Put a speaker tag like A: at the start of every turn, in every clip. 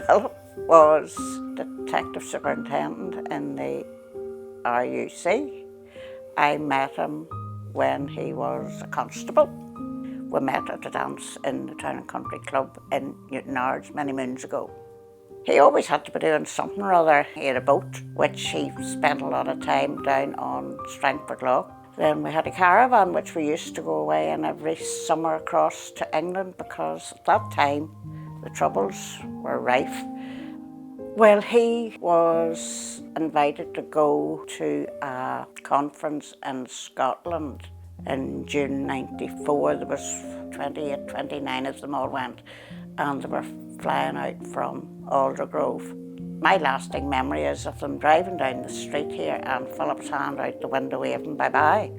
A: Philip was Detective Superintendent in the RUC. I met him when he was a constable. We met at a dance in the Town and Country Club in Newtownards many moons ago. He always had to be doing something or other. He had a boat, which he spent a lot of time down on Strangford Lough. Then we had a caravan, which we used to go away in every summer across to England, because at that time the Troubles were rife. Well, he was invited to go to a conference in Scotland in June '94. There was 28, 29 of them all went, and they were flying out from Aldergrove. My lasting memory is of them driving down the street here and Philip's hand out the window waving bye-bye.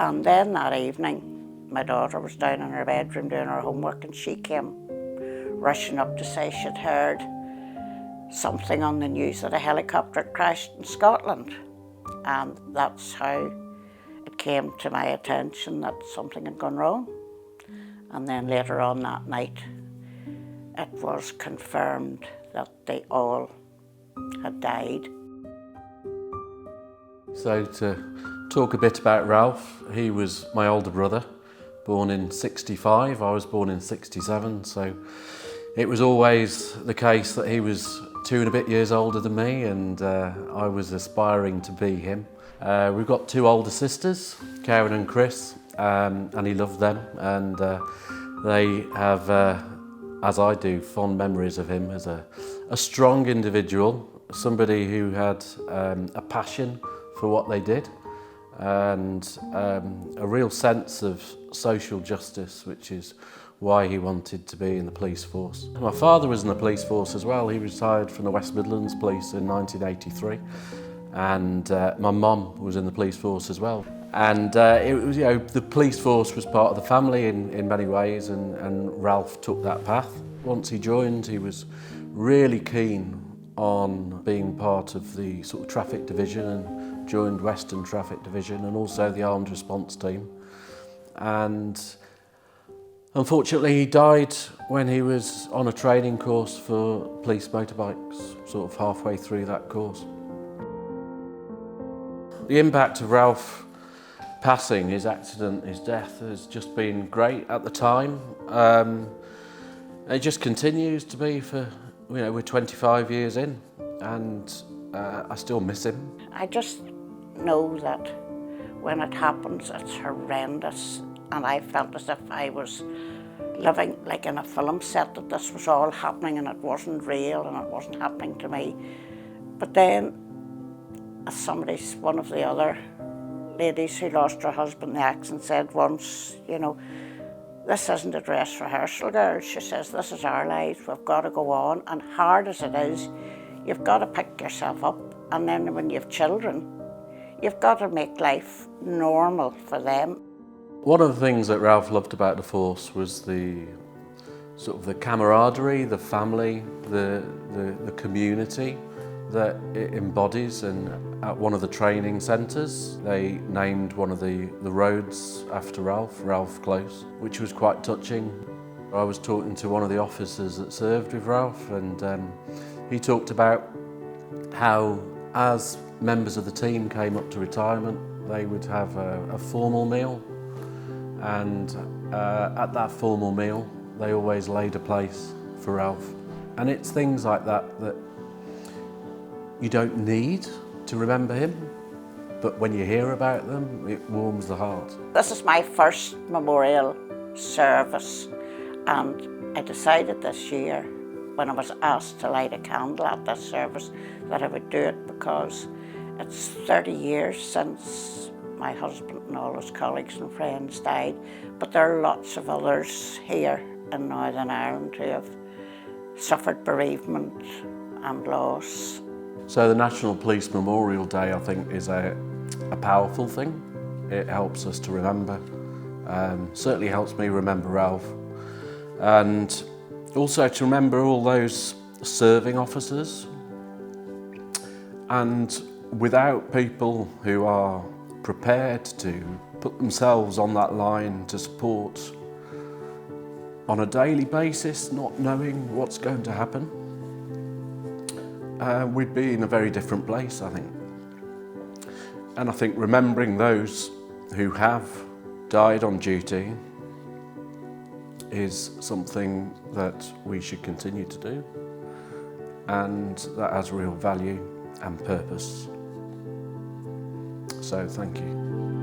A: And then that evening, my daughter was down in her bedroom doing her homework, and she came rushing up to say she'd heard something on the news that a helicopter had crashed in Scotland. And that's how it came to my attention that something had gone wrong. And then later on that night, it was confirmed that they all had died.
B: So to talk a bit about Ralph, he was my older brother, born in '65, I was born in '67, so it was always the case that he was 2 and a bit years older than me, and I was aspiring to be him. We've got 2 older sisters, Karen and Chris, and he loved them, and they have, as I do, fond memories of him as a strong individual, somebody who had a passion for what they did, and a real sense of social justice, which is why he wanted to be in the police force. My father was in the police force as well. He retired from the West Midlands Police in 1983, and my mum was in the police force as well. And it was, the police force was part of the family in many ways, and Ralph took that path. Once he joined, he was really keen on being part of the sort of traffic division, and joined Western Traffic Division and also the armed response team. And unfortunately, he died when he was on a training course for police motorbikes, sort of halfway through that course. The impact of Ralph passing, his accident, his death, has just been great at the time. It just continues to be for, we're 25 years in, and I still miss him.
A: I just know that when it happens, it's horrendous, and I felt as if I was living like in a film set, that this was all happening and it wasn't real and it wasn't happening to me. But then, as one of the other ladies who lost her husband in the accident said once, this isn't a dress rehearsal, girls. She says, this is our lives, we've got to go on, and hard as it is, you've got to pick yourself up, and then when you have children, you've got to make life normal for them.
B: One of the things that Ralph loved about the force was the sort of the camaraderie, the family, the community that it embodies. And at one of the training centres, they named one of the roads after Ralph Close, which was quite touching. I was talking to one of the officers that served with Ralph, and he talked about how, as members of the team came up to retirement, they would have a formal meal, and at that formal meal they always laid a place for Ralph. And it's things like that you don't need to remember him, but when you hear about them, it warms the heart.
A: This is my first memorial service, and I decided this year, when I was asked to light a candle at this service, that I would do it, because it's 30 years since my husband and all his colleagues and friends died, but there are lots of others here in Northern Ireland who have suffered bereavement and loss.
B: So the National Police Memorial Day, I think, is a powerful thing. It helps us to remember, certainly helps me remember Ralph, and also to remember all those serving officers. And without people who are prepared to put themselves on that line to support on a daily basis, not knowing what's going to happen, we'd be in a very different place, I think. And I think remembering those who have died on duty is something that we should continue to do, and that has real value and purpose. So thank you.